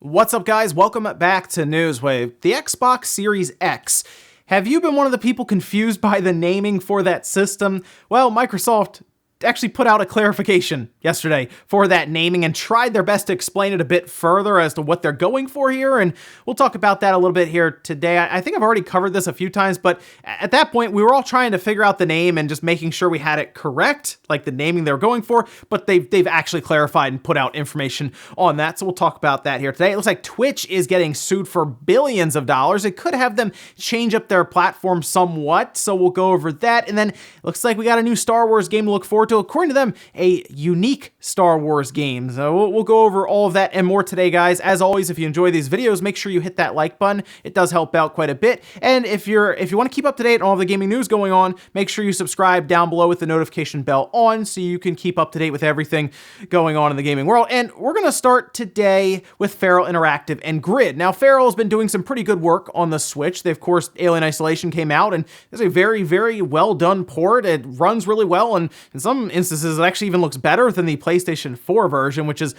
What's up, guys? Welcome back to Newswave. The Xbox Series X. Have you been one of the people confused by the naming for that system? Well, Microsoft actually put out a clarification yesterday for that naming and tried their best to explain it a bit further as to what they're going for here, and we'll talk about that a little bit here today. I think I've already covered this a few times, but at that point, we were all trying to figure out the name and just making sure we had it correct, like the naming they were going for, but they've actually clarified and put out information on that, so we'll talk about that here today. It looks like Twitch is getting sued for billions of dollars. It could have them change up their platform somewhat, so we'll go over that, and then it looks like we got a new Star Wars game to look forward to. According to them, a unique Star Wars game. So we'll go over all of that and more today, guys. As always, if you enjoy these videos, make sure you hit that like button. It does help out quite a bit. And if you want to keep up to date on all the gaming news going on, make sure you subscribe down below with the notification bell on so you can keep up to date with everything going on in the gaming world. And we're going to start today with Feral Interactive and Grid. Now, Feral has been doing some pretty good work on the Switch. They, of course, Alien Isolation came out, and it's a very, very well done port. It runs really well, and in some instances, it actually even looks better than the PlayStation 4 version, which is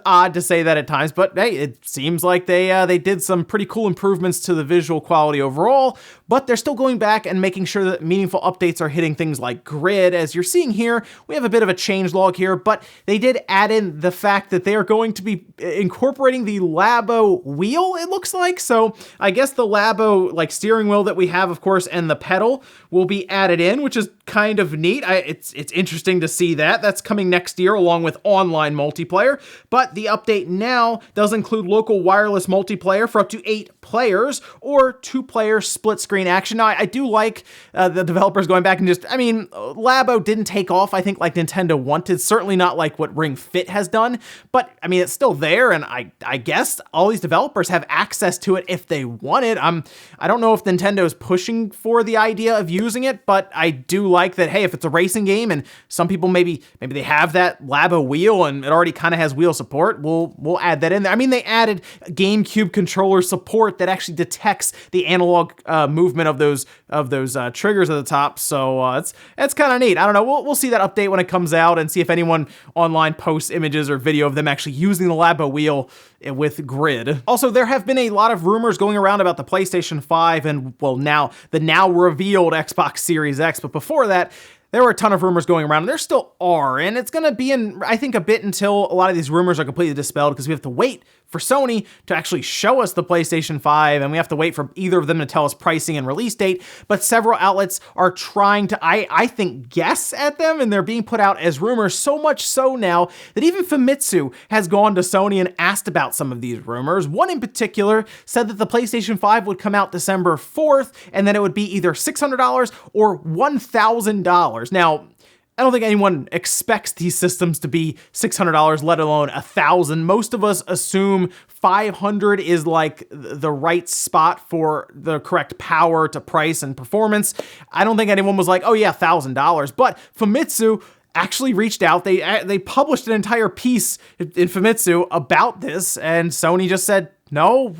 odd to say that at times, but hey, it seems like they did some pretty cool improvements to the visual quality overall, but they're still going back and making sure that meaningful updates are hitting things like Grid. As you're seeing here, we have a bit of a change log here, but they did add in the fact that they are going to be incorporating the Labo wheel, it looks like. So I guess the Labo like steering wheel that we have, of course, and the pedal will be added in, which is kind of neat. It's interesting to see that. That's coming next year along with online multiplayer, but the update now does include local wireless multiplayer for up to 8 players or 2-player split screen action. Now, I do like the developers going back and Labo didn't take off, I think, like Nintendo wanted, certainly not like what Ring Fit has done, but I mean, it's still there, and I guess all these developers have access to it if they want it. I don't know if Nintendo is pushing for the idea of using it, but I do like that, hey, if it's a racing game and some people maybe they have that Labo wheel and it already kind of has wheel support, we'll add that in there. I mean, they added GameCube controller support that actually detects the analog movement of those triggers at the top, so it's kind of neat. I don't know, we'll see that update when it comes out and see if anyone online posts images or video of them actually using the Labo wheel with Grid. Also, there have been a lot of rumors going around about the PlayStation 5 and, well, now the now revealed Xbox Series X, but before that, there were a ton of rumors going around, and there still are, and it's going to be I think, a bit until a lot of these rumors are completely dispelled, because we have to wait for Sony to actually show us the PlayStation 5, and we have to wait for either of them to tell us pricing and release date, but several outlets are trying to, I think, guess at them, and they're being put out as rumors, so much so now that even Famitsu has gone to Sony and asked about some of these rumors. One in particular said that the PlayStation 5 would come out December 4th, and then it would be either $600 or $1,000. Now, I don't think anyone expects these systems to be $600, let alone $1,000. Most of us assume $500 is like the right spot for the correct power to price and performance. I don't think anyone was like, oh yeah, $1,000. But Famitsu actually reached out. They published an entire piece in Famitsu about this, and Sony just said, no,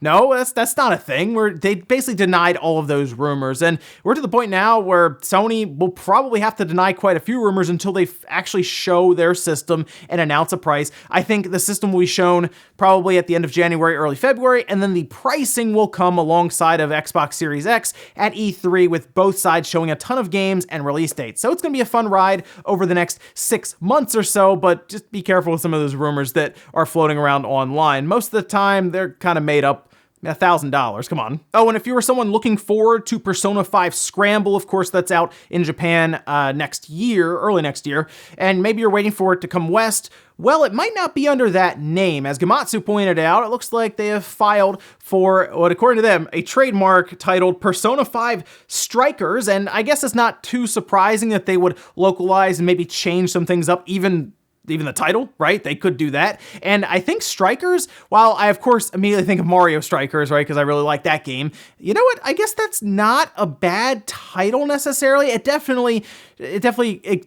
that's not a thing. They basically denied all of those rumors, and we're to the point now where Sony will probably have to deny quite a few rumors until they actually show their system and announce a price. I think the system will be shown probably at the end of January, early February, and then the pricing will come alongside of Xbox Series X at E3, with both sides showing a ton of games and release dates. So it's going to be a fun ride over the next 6 months or so, but just be careful with some of those rumors that are floating around online. Most of the time, they're kind of made up. $1,000, come on. Oh, and if you were someone looking forward to Persona 5 Scramble, of course, that's out in Japan next year, early next year, and maybe you're waiting for it to come west, well, it might not be under that name. As Gamatsu pointed out, it looks like they have filed for, what according to them, a trademark titled Persona 5 Strikers, and I guess it's not too surprising that they would localize and maybe change some things up, even the title, right? They could do that. And I think Strikers, while I, of course, immediately think of Mario Strikers, right? Because I really like that game. You know what? I guess that's not a bad title necessarily. It definitely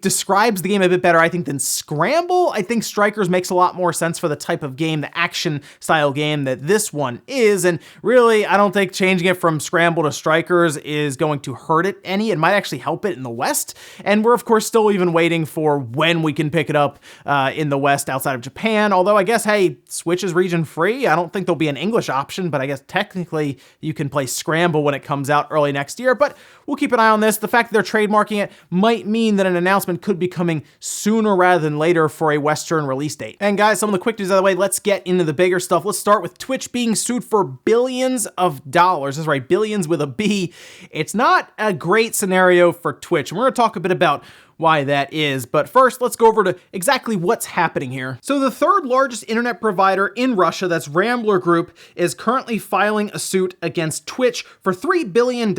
describes the game a bit better, I think, than Scramble. I think Strikers makes a lot more sense for the type of game, the action style game that this one is. And really, I don't think changing it from Scramble to Strikers is going to hurt it any. It might actually help it in the West. And we're, of course, still even waiting for when we can pick it up in the West outside of Japan. Although I guess, hey, Switch is region free. I don't think there'll be an English option, but I guess technically you can play Scramble when it comes out early next year. But we'll keep an eye on this. The fact that they're trademarking it might mean that an announcement could be coming sooner rather than later for a Western release date. And guys, some of the quick news out of the way, let's get into the bigger stuff. Let's start with Twitch being sued for billions of dollars. That's right, billions with a B. It's not a great scenario for Twitch. And we're going to talk a bit about why that is. But first, let's go over to exactly what's happening here. So the third largest internet provider in Russia, that's Rambler Group, is currently filing a suit against Twitch for $3 billion,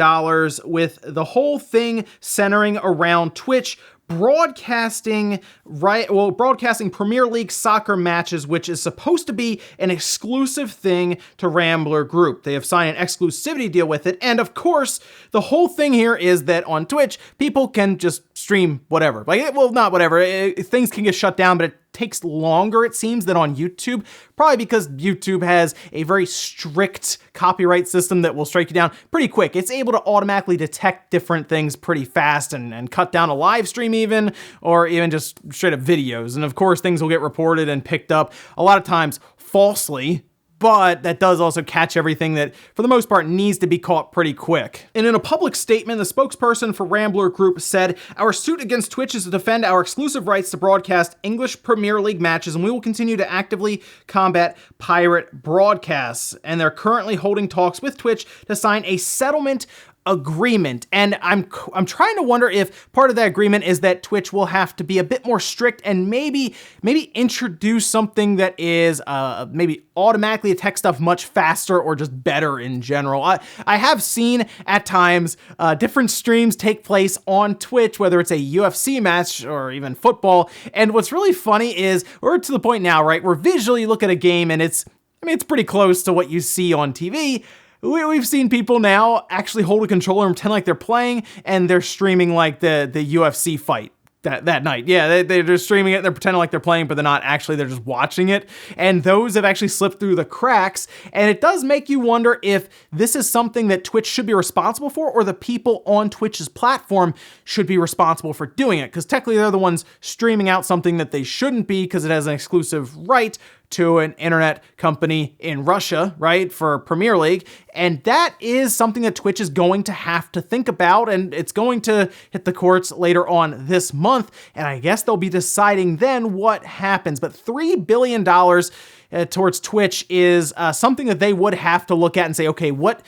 with the whole thing centering around Twitch broadcasting Premier League soccer matches, which is supposed to be an exclusive thing to Rambler Group. They have signed an exclusivity deal with it, and of course, the whole thing here is that on Twitch, people can just stream whatever. Not whatever. Things can get shut down, but it takes longer, it seems, than on YouTube, probably because YouTube has a very strict copyright system that will strike you down pretty quick. It's able to automatically detect different things pretty fast and cut down a live stream even, or even just straight up videos. And of course, things will get reported and picked up a lot of times falsely, but that does also catch everything that, for the most part, needs to be caught pretty quick. And in a public statement, the spokesperson for Rambler Group said, "Our suit against Twitch is to defend our exclusive rights to broadcast English Premier League matches, and we will continue to actively combat pirate broadcasts." And they're currently holding talks with Twitch to sign a settlement agreement. And I'm trying to wonder if part of that agreement is that Twitch will have to be a bit more strict and maybe introduce something that is maybe automatically detect stuff much faster or just better in general. I have seen at times different streams take place on Twitch, whether it's a UFC match or even football. And what's really funny is we're to the point now, right, where visually you look at a game and it's pretty close to what you see on TV. We've seen people now actually hold a controller and pretend like they're playing, and they're streaming like the UFC fight that night. Yeah, they're just streaming it, and they're pretending like they're playing, but they're not actually, they're just watching it. And those have actually slipped through the cracks. And it does make you wonder if this is something that Twitch should be responsible for, or the people on Twitch's platform should be responsible for doing it. Because technically they're the ones streaming out something that they shouldn't be, because it has an exclusive right to an internet company in Russia, right, for Premier League. And that is something that Twitch is going to have to think about, and it's going to hit the courts later on this month, and I guess they'll be deciding then what happens. But $3 billion towards Twitch is something that they would have to look at and say, okay, what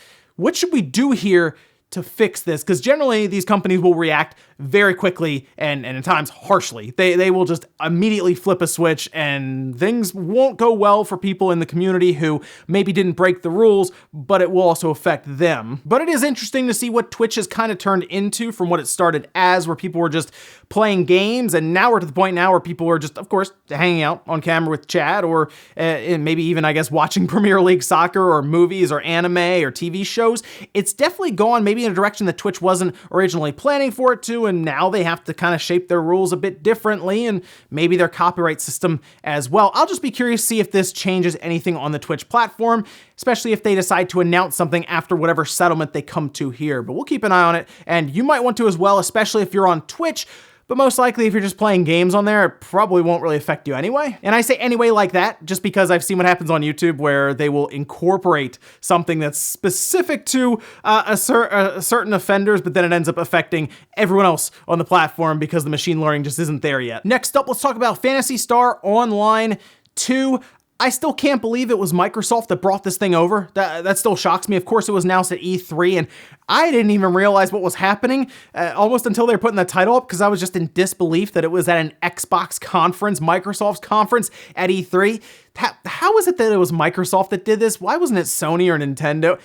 should we do here to fix this? Because generally these companies will react very quickly and at times harshly. They will just immediately flip a switch, and things won't go well for people in the community who maybe didn't break the rules, but it will also affect them. But it is interesting to see what Twitch has kind of turned into from what it started as, where people were just playing games, and now we're to the point now where people are just, of course, hanging out on camera with Chad, or maybe even, I guess, watching Premier League soccer or movies or anime or TV shows. It's definitely gone maybe in a direction that Twitch wasn't originally planning for it to, and now they have to kind of shape their rules a bit differently, and maybe their copyright system as well. I'll just be curious to see if this changes anything on the Twitch platform, especially if they decide to announce something after whatever settlement they come to here. But we'll keep an eye on it, and you might want to as well, especially if you're on Twitch. But most likely, if you're just playing games on there, it probably won't really affect you anyway. And I say anyway like that just because I've seen what happens on YouTube, where they will incorporate something that's specific to certain offenders, but then it ends up affecting everyone else on the platform because the machine learning just isn't there yet. Next up, let's talk about Phantasy Star Online 2. I still can't believe it was Microsoft that brought this thing over. That still shocks me. Of course, it was announced at E3, and I didn't even realize what was happening almost until they were putting the title up, because I was just in disbelief that it was at an Xbox conference, Microsoft's conference at E3. How is it that it was Microsoft that did this? Why wasn't it Sony or Nintendo?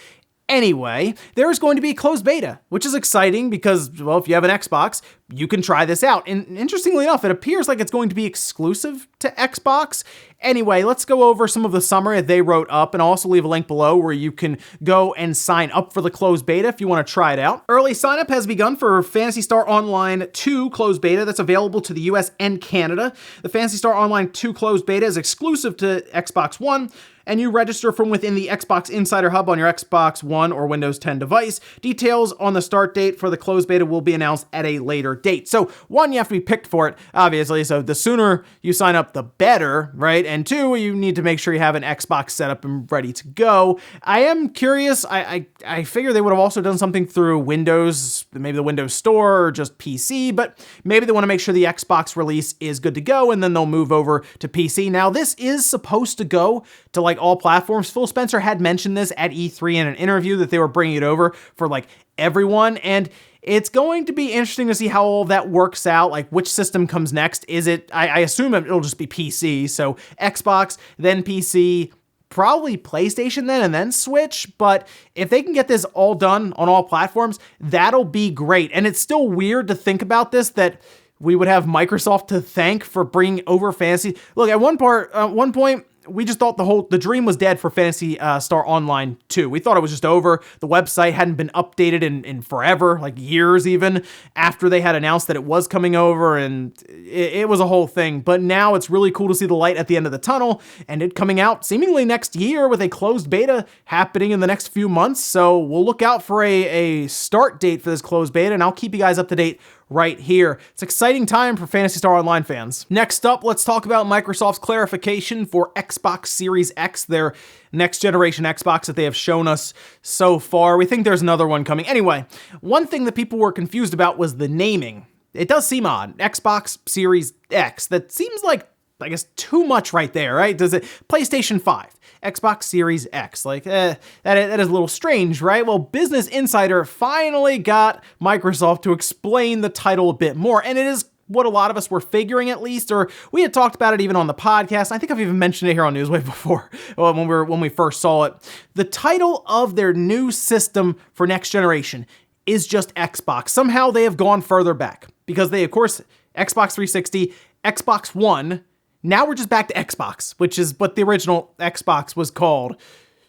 Anyway, there is going to be a closed beta, which is exciting because, well, if you have an Xbox, you can try this out. And interestingly enough, it appears like it's going to be exclusive to Xbox. Anyway, let's go over some of the summary that they wrote up, and I'll also leave a link below where you can go and sign up for the closed beta if you want to try it out. Early sign up has begun for Phantasy Star Online 2 closed beta that's available to the US and Canada. The Phantasy Star Online 2 closed beta is exclusive to Xbox One, and you register from within the Xbox Insider Hub on your Xbox One or Windows 10 device. Details on the start date for the closed beta will be announced at a later date. So one, you have to be picked for it, obviously, so the sooner you sign up, the better, right? And two, you need to make sure you have an Xbox set up and ready to go. I am curious, I figure they would have also done something through Windows, maybe the Windows Store or just PC, but maybe they want to make sure the Xbox release is good to go, and then they'll move over to PC. Now, this is supposed to go to like all platforms. Phil Spencer had mentioned this at E3 in an interview that they were bringing it over for like everyone, and it's going to be interesting to see how all of that works out, like which system comes next. Is it, I assume it'll just be PC, so Xbox, then PC, probably PlayStation then, and then Switch, but if they can get this all done on all platforms, that'll be great. And it's still weird to think about this, that we would have Microsoft to thank for bringing over Phantasy. Look, at one point, we just thought the dream was dead for Phantasy Star Online 2. We thought it was just over. The website hadn't been updated in forever, like years even, after they had announced that it was coming over, and it was a whole thing. But now it's really cool to see the light at the end of the tunnel, and it coming out seemingly next year with a closed beta happening in the next few months. So we'll look out for a start date for this closed beta, and I'll keep you guys up to date right here. It's an exciting time for Phantasy Star Online fans. Next up, let's talk about Microsoft's clarification for Xbox Series X, their next generation Xbox that they have shown us so far. We think there's another one coming. Anyway, one thing that people were confused about was the naming. It does seem odd. Xbox Series X. That seems like, I guess, too much right there, right? Does it? PlayStation 5. Xbox Series X. Like, that is a little strange, right? Well, Business Insider finally got Microsoft to explain the title a bit more, and it is what a lot of us were figuring, at least, or we had talked about it even on the podcast. I think I've even mentioned it here on Newswave before, when we first saw it. The title of their new system for next generation is just Xbox. Somehow they have gone further back, because they, of course, Xbox 360, Xbox One. Now we're just back to Xbox, which is what the original Xbox was called.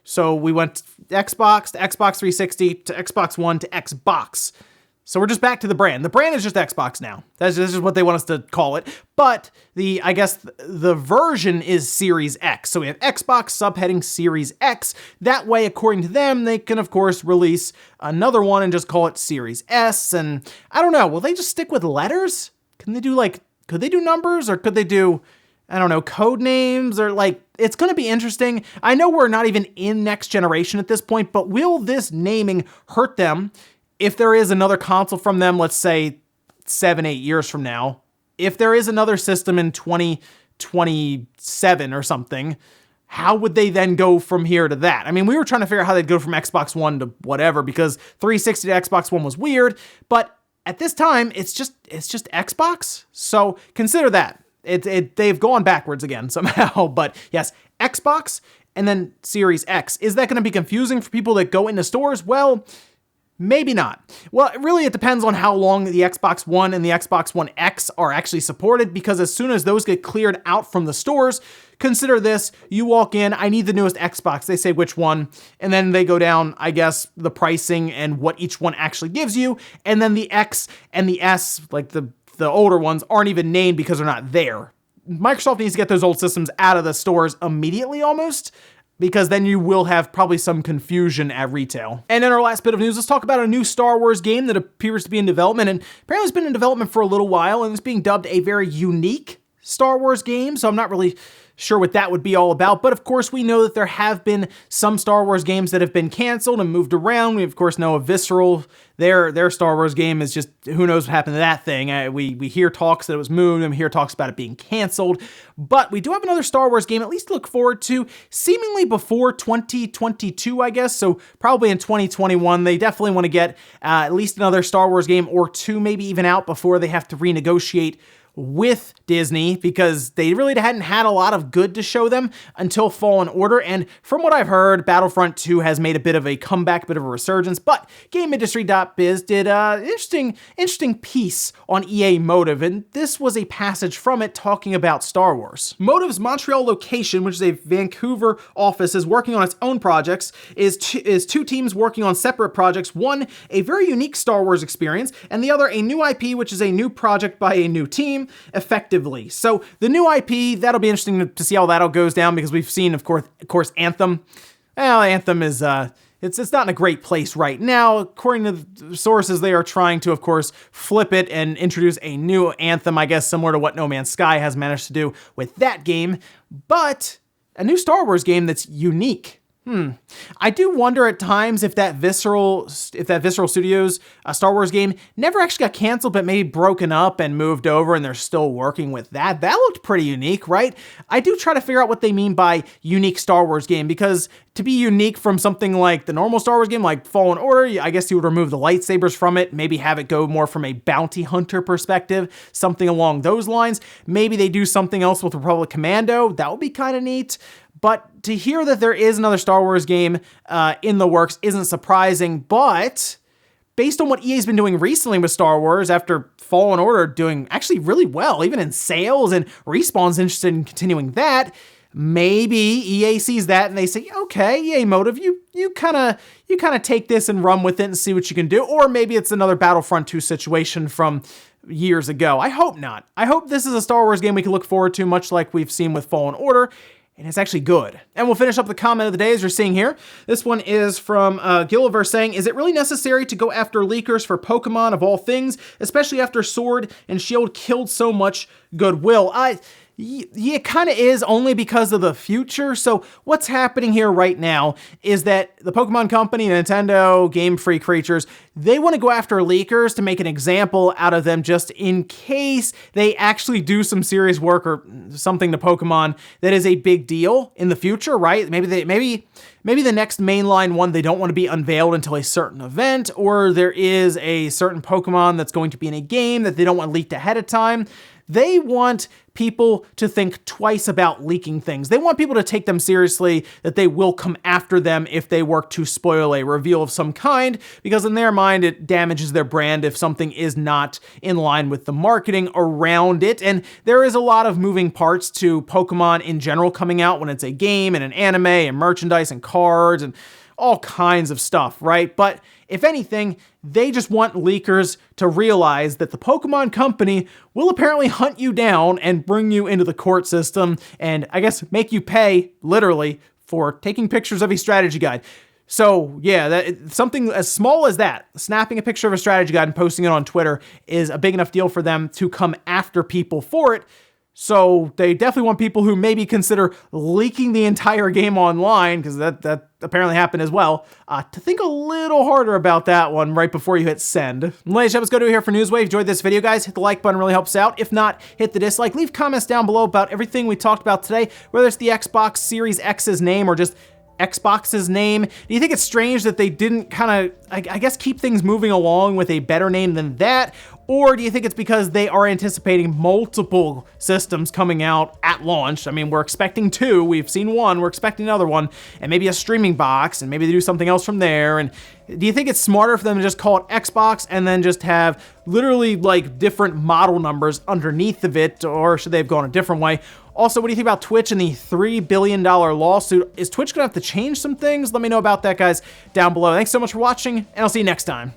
So we went Xbox to Xbox 360 to Xbox One to Xbox. So we're just back to the brand. The brand is just Xbox now. This is what they want us to call it. But I guess the version is Series X. So we have Xbox subheading Series X. That way, according to them, they can, of course, release another one and just call it Series S. And I don't know, will they just stick with letters? Could they do numbers, or could they do, I don't know, code names, or like, it's going to be interesting. I know we're not even in next generation at this point, but will this naming hurt them if there is another console from them, let's say 7-8 years from now? If there is another system in 2027 or something, how would they then go from here to that? I mean, we were trying to figure out how they'd go from Xbox One to whatever, because 360 to Xbox One was weird, but at this time, it's just Xbox. So consider that. They've gone backwards again somehow, but yes, Xbox and then Series X. Is that going to be confusing for people that go into stores? Well, maybe not. Well, it depends on how long the Xbox One and the Xbox One X are actually supported, because as soon as those get cleared out from the stores, consider this, you walk in, I need the newest Xbox. They say which one, and then they go down, I guess, the pricing and what each one actually gives you, and then the X and the S, like the older ones, aren't even named because they're not there. Microsoft needs to get those old systems out of the stores immediately almost, because then you will have probably some confusion at retail. And in our last bit of news, let's talk about a new Star Wars game that appears to be in development, and apparently it's been in development for a little while, and it's being dubbed a very unique Star Wars game, so I'm not really sure what that would be all about. But of course, we know that there have been some Star Wars games that have been canceled and moved around. We of course know of Visceral. Their Star Wars game is just, who knows what happened to that thing. We hear talks that it was moved, and we hear talks about it being canceled. But we do have another Star Wars game, at least to look forward to, seemingly before 2022, I guess. So probably in 2021, they definitely want to get at least another Star Wars game or two, maybe even out before they have to renegotiate with Disney, because they really hadn't had a lot of good to show them until Fallen Order. And from what I've heard, Battlefront 2 has made a bit of a comeback, bit of a resurgence. But GameIndustry.biz did an interesting piece on EA Motive, and this was a passage from it talking about Star Wars. Motive's Montreal location, which is a Vancouver office, is working on its own projects, is two teams working on separate projects. One, a very unique Star Wars experience, and the other, a new IP, which is a new project by a new team. game effectively. So the new IP, that'll be interesting to see how that all goes down, because we've seen, of course, Anthem. Well, Anthem is, it's not in a great place right now. According to the sources, they are trying to, of course, flip it and introduce a new Anthem, I guess similar to what No Man's Sky has managed to do with that game, but a new Star Wars game that's unique. I do wonder at times if that Visceral Studios Star Wars game never actually got canceled, but maybe broken up and moved over, and they're still working with that. That looked pretty unique, right? I do try to figure out what they mean by unique Star Wars game, because to be unique from something like the normal Star Wars game, like Fallen Order, I guess you would remove the lightsabers from it, maybe have it go more from a bounty hunter perspective, something along those lines. Maybe they do something else with Republic Commando. That would be kind of neat. But to hear that there is another Star Wars game in the works isn't surprising, but based on what EA's been doing recently with Star Wars, after Fallen Order doing actually really well, even in sales, and Respawn's interested in continuing that, maybe EA sees that and they say, okay, EA Motive, you kind of take this and run with it and see what you can do. Or maybe it's another Battlefront 2 situation from years ago. I hope not. I hope this is a Star Wars game we can look forward to, much like we've seen with Fallen Order. And it's actually good. And we'll finish up the comment of the day as you're seeing here. This one is from Gilliver saying, is it really necessary to go after leakers for Pokemon of all things, especially after Sword and Shield killed so much goodwill? Yeah, it kind of is, only because of the future. So what's happening here right now is that the Pokemon Company, Nintendo, Game Freak creatures, they want to go after leakers to make an example out of them, just in case they actually do some serious work or something to Pokemon that is a big deal in the future, right? Maybe the next mainline one, they don't want to be unveiled until a certain event, or there is a certain Pokemon that's going to be in a game that they don't want leaked ahead of time. They want people to think twice about leaking things. They want people to take them seriously, that they will come after them if they work to spoil a reveal of some kind, because in their mind, it damages their brand if something is not in line with the marketing around it. And there is a lot of moving parts to Pokemon in general coming out when it's a game and an anime and merchandise and cards and all kinds of stuff, right? But if anything, they just want leakers to realize that the Pokemon Company will apparently hunt you down and bring you into the court system and, I guess, make you pay, literally, for taking pictures of a strategy guide. So yeah, something as small as that, snapping a picture of a strategy guide and posting it on Twitter, is a big enough deal for them to come after people for it. So they definitely want people who maybe consider leaking the entire game online, because that apparently happened as well, to think a little harder about that one right before you hit send. Ladies and gentlemen, go to here for Newswave. Enjoyed this video, guys. Hit the like button, really helps out. If not, hit the dislike. Leave comments down below about everything we talked about today, whether it's the Xbox Series X's name or just Xbox's name. Do you think it's strange that they didn't kind of, I guess, keep things moving along with a better name than that? Or do you think it's because they are anticipating multiple systems coming out at launch? I mean, we're expecting 2, we've seen 1, we're expecting another one, and maybe a streaming box, and maybe they do something else from there. And do you think it's smarter for them to just call it Xbox and then just have literally like different model numbers underneath of it, or should they have gone a different way? Also, what do you think about Twitch and the $3 billion lawsuit? Is Twitch gonna have to change some things? Let me know about that, guys, down below. Thanks so much for watching, and I'll see you next time.